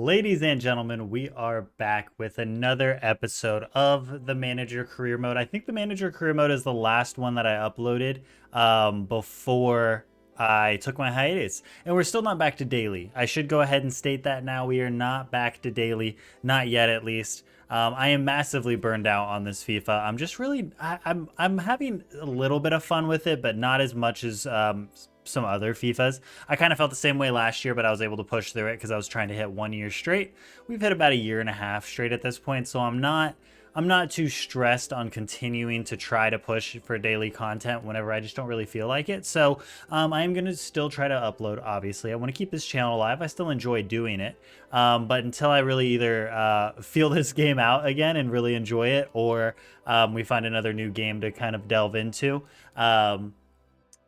Ladies and gentlemen, we are back with another episode of the Manager Career Mode. I think the Manager Career Mode is the last one that I uploaded before I took my hiatus. And we're still not back to daily. I should go ahead and state that now. We are not back to daily, not yet at least. I am massively burned out on this FIFA. I'm just really, I'm having a little bit of fun with it, but not as much as some other FIFAs. I kind of felt the same way last year, but I was able to push through it because I was trying to hit 1 year straight. We've hit about a year and a half straight at this point, so I'm not too stressed on continuing to try to push for daily content whenever I just don't really feel like it. So I am going to still try to upload, obviously. I want to keep this channel alive. I still enjoy doing it. But until I really either feel this game out again and really enjoy it, or we find another new game to kind of delve into,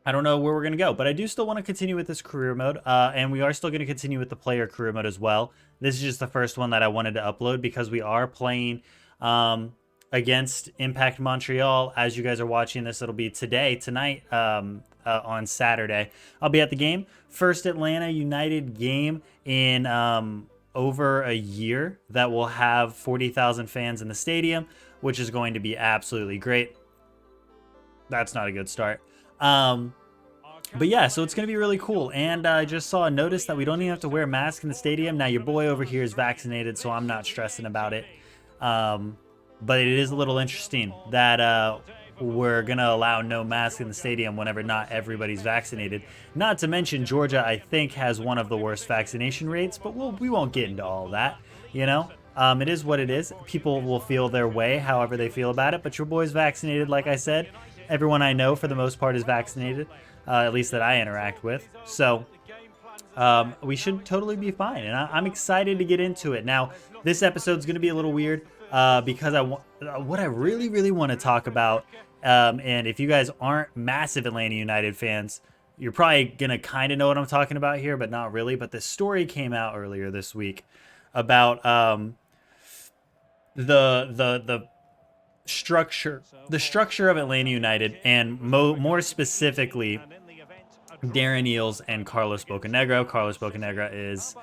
I don't know where we're going to go, but I do still want to continue with this career mode, and we are still going to continue with the player career mode as well. This is just the first one that I wanted to upload because we are playing against Impact Montreal. As you guys are watching this, it'll be tonight, on Saturday. I'll be at the game. First Atlanta United game in over a year that will have 40,000 fans in the stadium, which is going to be absolutely great. That's not a good start. But yeah, so it's going to be really cool. And I just saw a notice that we don't even have to wear a mask in the stadium. Now, your boy over here is vaccinated, so I'm not stressing about it. But it is a little interesting that we're going to allow no mask in the stadium whenever not everybody's vaccinated. Not to mention, Georgia, I think, has one of the worst vaccination rates, but we won't get into all that, you know? It is what it is. People will feel their way however they feel about it, but your boy's vaccinated, like I said. Everyone I know, for the most part, is vaccinated, at least that I interact with. So we should totally be fine, and I'm excited to get into it. Now, this episode's going to be a little weird because what I really, really want to talk about, and if you guys aren't massive Atlanta United fans, you're probably going to kind of know what I'm talking about here, but not really. But this story came out earlier this week about the structure of Atlanta United, and more specifically Darren Eales and Carlos Bocanegra. Carlos Bocanegra is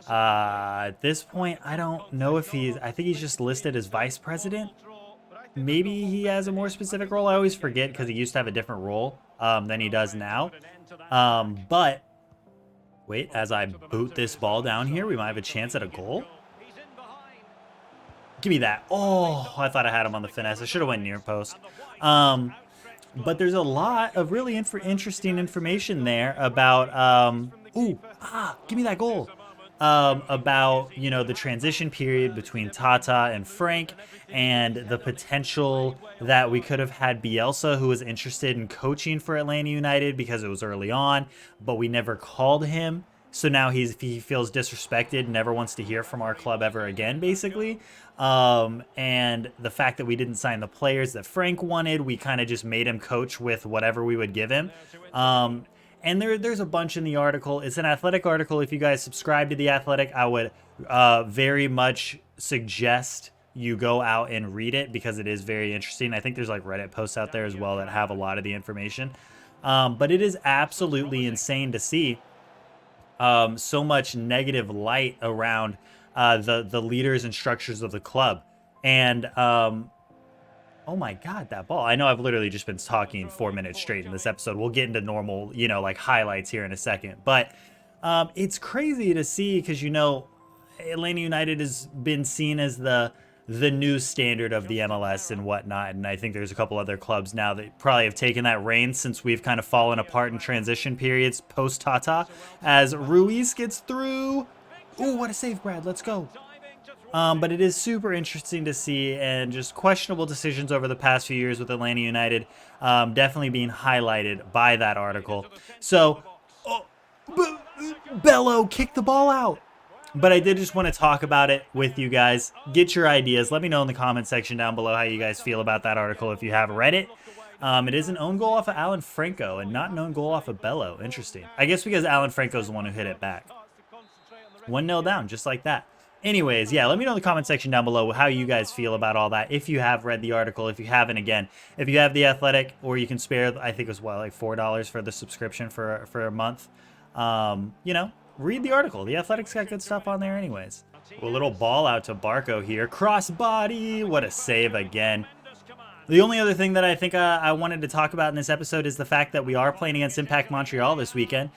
at this point, I don't know if I think he's just listed as vice president. Maybe he has a more specific role. I always forget because he used to have a different role than he does now. But wait, as I boot this ball down here, we might have a chance at a goal. Give me that. Oh, I thought I had him on the finesse. I should have went near post. But there's a lot of really interesting information there about, give me that goal. About, you know, the transition period between Tata and Frank, and the potential that we could have had Bielsa, who was interested in coaching for Atlanta United because it was early on, but we never called him. So now he feels disrespected, never wants to hear from our club ever again, basically. And the fact that we didn't sign the players that Frank wanted, we kind of just made him coach with whatever we would give him. And there's a bunch in the article. It's an Athletic article. If you guys subscribe to the Athletic, I would very much suggest you go out and read it because it is very interesting. I think there's like Reddit posts out there as well that have a lot of the information. But it is absolutely insane to see so much negative light around the leaders and structures of the club. And oh my god, that ball. I know I've literally just been talking 4 minutes straight in this episode. We'll get into normal, you know, like highlights here in a second. But it's crazy to see because, you know, Atlanta United has been seen as the new standard of the MLS and whatnot. And I think there's a couple other clubs now that probably have taken that reign since we've kind of fallen apart in transition periods post-Tata. As Ruiz gets through. Ooh, what a save, Brad. Let's go. But it is super interesting to see, and just questionable decisions over the past few years with Atlanta United definitely being highlighted by that article. So, Bello kicked the ball out. But I did just want to talk about it with you guys. Get your ideas. Let me know in the comment section down below how you guys feel about that article if you have read it. It is an own goal off of Alan Franco and not an own goal off of Bello. Interesting. I guess because Alan Franco is the one who hit it back. 1-0 down, just like that. Anyways, yeah, let me know in the comment section down below how you guys feel about all that. If you have read the article, if you haven't, again, if you have the Athletic, or you can spare, I think it was, what, like $4 for the subscription for a month. You know, read the article. The Athletic's got good stuff on there anyways. A little ball out to Barco here. Crossbody. What a save again. The only other thing that I think I wanted to talk about in this episode is the fact that we are playing against Impact Montreal this weekend,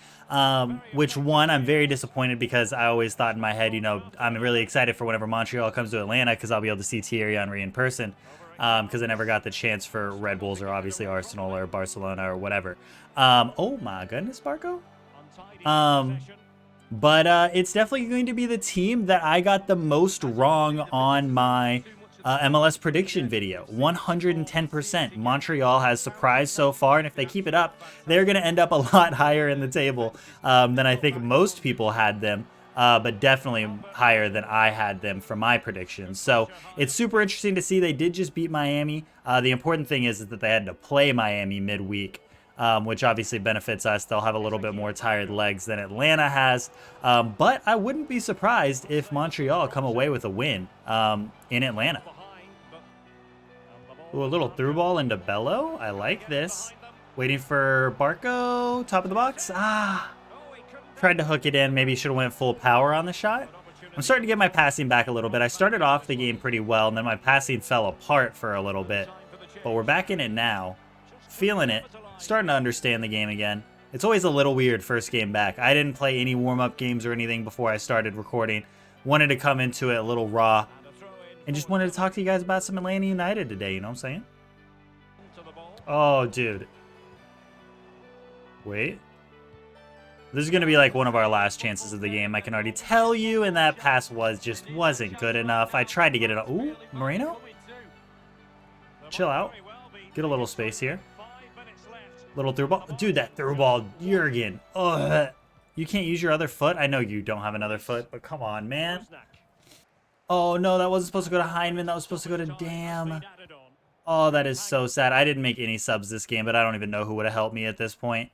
which one, I'm very disappointed because I always thought in my head, you know, I'm really excited for whenever Montreal comes to Atlanta because I'll be able to see Thierry Henry in person because I never got the chance for Red Bulls or obviously Arsenal or Barcelona or whatever. Oh my goodness, Barco. But it's definitely going to be the team that I got the most wrong on my MLS prediction video. 110%. Montreal has surprised so far, and if they keep it up, they're going to end up a lot higher in the table than I think most people had them, but definitely higher than I had them for my predictions. So it's super interesting to see. They did just beat Miami. The important thing is that they had to play Miami midweek, which obviously benefits us. They'll have a little bit more tired legs than Atlanta has. But I wouldn't be surprised if Montreal come away with a win in Atlanta. Ooh, a little through ball into Bello. I like this. Waiting for Barco. Top of the box. Tried to hook it in. Maybe should have went full power on the shot. I'm starting to get my passing back a little bit. I started off the game pretty well, and then my passing fell apart for a little bit. But we're back in it now. Feeling it. Starting to understand the game again. It's always a little weird first game back. I didn't play any warm-up games or anything before I started recording. Wanted to come into it a little raw. And just wanted to talk to you guys about some Atlanta United today, you know what I'm saying? Oh, dude. Wait. This is going to be like one of our last chances of the game, I can already tell you. And that pass wasn't good enough. I tried to get it. Ooh, Moreno? Chill out. Get a little space here. Little through ball. Dude, that through ball, Jurgen. Ugh. You can't use your other foot? I know you don't have another foot, but come on, man. Oh, no, that wasn't supposed to go to Hyndman. That was supposed to go to Dam. Oh, that is so sad. I didn't make any subs this game, but I don't even know who would have helped me at this point.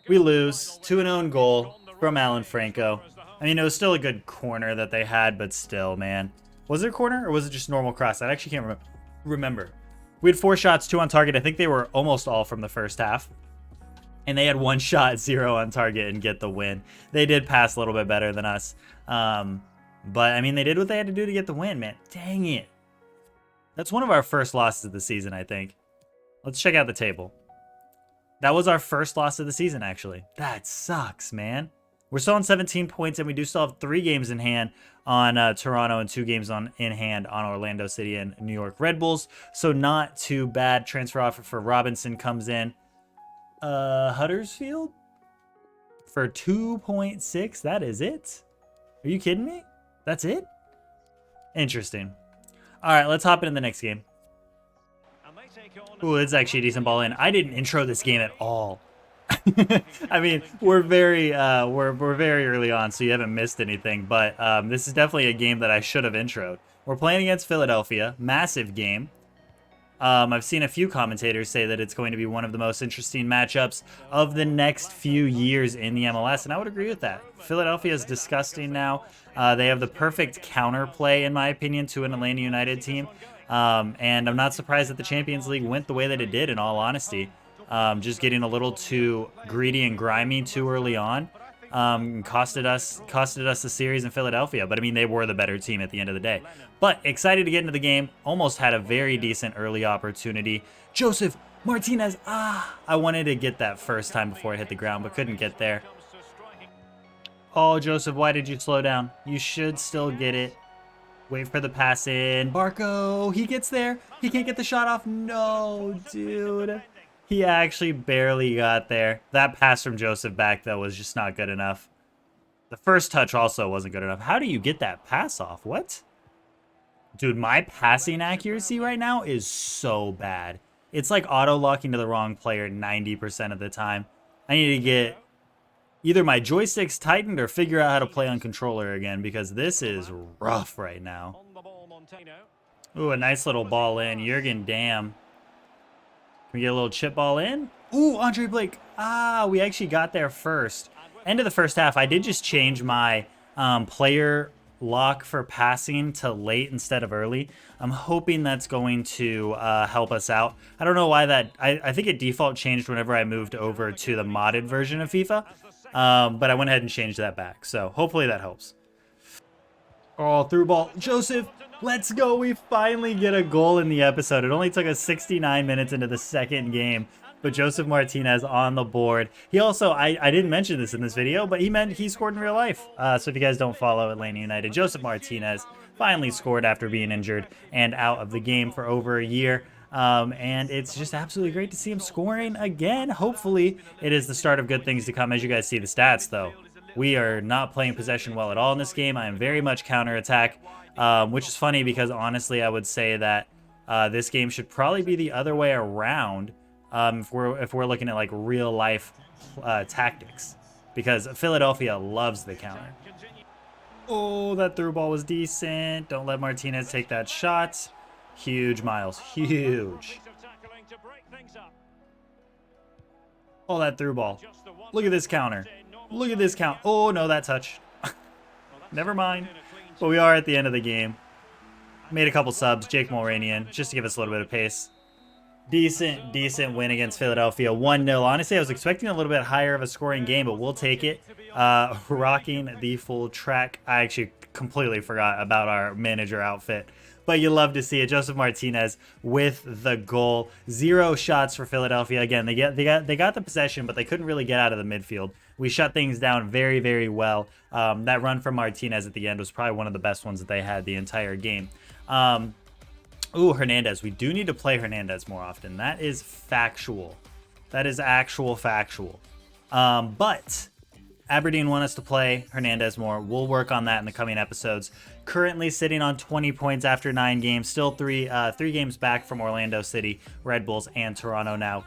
We lose. 2-0 goal from Alan Franco. I mean, it was still a good corner that they had, but still, man. Was it a corner or was it just normal cross? I actually can't remember. We had 4 shots, 2 on target. I think they were almost all from the first half. And they had 1 shot, 0 on target, and get the win. They did pass a little bit better than us. But, I mean, they did what they had to do to get the win, man. Dang it. That's one of our first losses of the season, I think. Let's check out the table. That was our first loss of the season, actually. That sucks, man. We're still on 17 points, and we do still have 3 games in hand on Toronto and 2 games in hand on Orlando City and New York Red Bulls. So not too bad. Transfer offer for Robinson comes in. Huddersfield? For 2.6? That is it? Are you kidding me? That's it? Interesting. All right, let's hop into the next game. Ooh, it's actually a decent ball in. I didn't intro this game at all. I mean, we're very early on, so you haven't missed anything. But this is definitely a game that I should have introed. We're playing against Philadelphia. Massive game. I've seen a few commentators say that it's going to be one of the most interesting matchups of the next few years in the MLS, and I would agree with that. Philadelphia is disgusting now. They have the perfect counterplay, in my opinion, to an Atlanta United team. And I'm not surprised that the Champions League went the way that it did, in all honesty. Just getting a little too greedy and grimy too early on costed us the series in Philadelphia. But I mean, they were the better team at the end of the day. But excited to get into the game. Almost had a very decent early opportunity. Joseph Martinez. I wanted to get that first time before it hit the ground, but couldn't get there. Oh, Joseph, why did you slow down? You should still get it. Wait for the pass in. Barco, he gets there. He can't get the shot off. No, dude. He actually barely got there. That pass from Joseph back, though, was just not good enough. The first touch also wasn't good enough. How do you get that pass off? What? Dude, my passing accuracy right now is so bad. It's like auto-locking to the wrong player 90% of the time. I need to get either my joysticks tightened or figure out how to play on controller again, because this is rough right now. Ooh, a nice little ball in. Jurgen Damm. Can we get a little chip ball in? Ooh, Andre Blake. We actually got there first. End of the first half, I did just change my player lock for passing to late instead of early. I'm hoping that's going to help us out. I don't know why that... I think it default changed whenever I moved over to the modded version of FIFA. But I went ahead and changed that back. So hopefully that helps. Oh, through ball. Joseph, let's go. We finally get a goal in the episode. It only took us 69 minutes into the second game, but Joseph Martinez on the board. He also, I didn't mention this in this video, but he scored in real life. So if you guys don't follow Atlanta United, Joseph Martinez finally scored after being injured and out of the game for over a year. And it's just absolutely great to see him scoring again. Hopefully, it is the start of good things to come. As you guys see the stats, though, we are not playing possession well at all in this game. I am very much counterattack, which is funny because honestly, I would say that this game should probably be the other way around if we're looking at like real life tactics, because Philadelphia loves the counter. Oh, that through ball was decent. Don't let Martinez take that shot. Huge, Miles. Huge. Oh, that through ball. Look at this counter. Look at this count. Oh, no, that touch. Never mind. But we are at the end of the game. Made a couple subs. Jake Mulranian, just to give us a little bit of pace. Decent win against Philadelphia. 1-0. Honestly, I was expecting a little bit higher of a scoring game, but we'll take it. Rocking the full track. I actually completely forgot about our manager outfit, but you love to see it. Joseph Martinez with the goal. 0 shots for Philadelphia. Again, they got the possession, but they couldn't really get out of the midfield. We shut things down very, very well. That run from Martinez at the end was probably one of the best ones that they had the entire game. Ooh, Hernandez. We do need to play Hernandez more often. That is factual. That is actual factual. But Aberdeen want us to play Hernandez more. We'll work on that in the coming episodes. Currently sitting on 20 points after 9 games. Still three games back from Orlando City, Red Bulls, and Toronto now.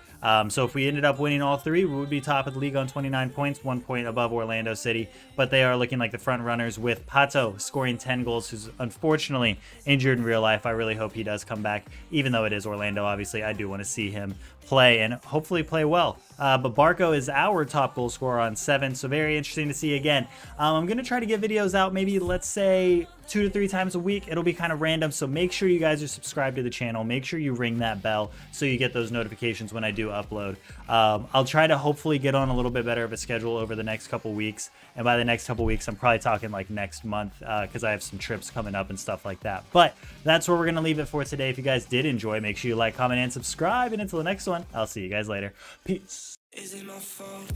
So if we ended up winning all 3, we would be top of the league on 29 points, 1 point above Orlando City. But they are looking like the front runners with Pato scoring 10 goals, who's unfortunately injured in real life. I really hope he does come back, even though it is Orlando. Obviously, I do want to see him play and hopefully play well. But Barco is our top goal scorer on 7, so very interesting to see again. I'm going to try to get videos out maybe, let's say, 2 to 3 times a week. It'll be kind of random, so make sure you guys are subscribed to the channel. Make sure you ring that bell so you get those notifications when I do upload. I'll try to hopefully get on a little bit better of a schedule over the next couple weeks, and by the next couple weeks, I'm probably talking like next month, because I have some trips coming up and stuff like that. But that's where we're going to leave it for today. If you guys did enjoy, make sure you like, comment, and subscribe, and until the next one, I'll see you guys later. Peace. Is it my fault?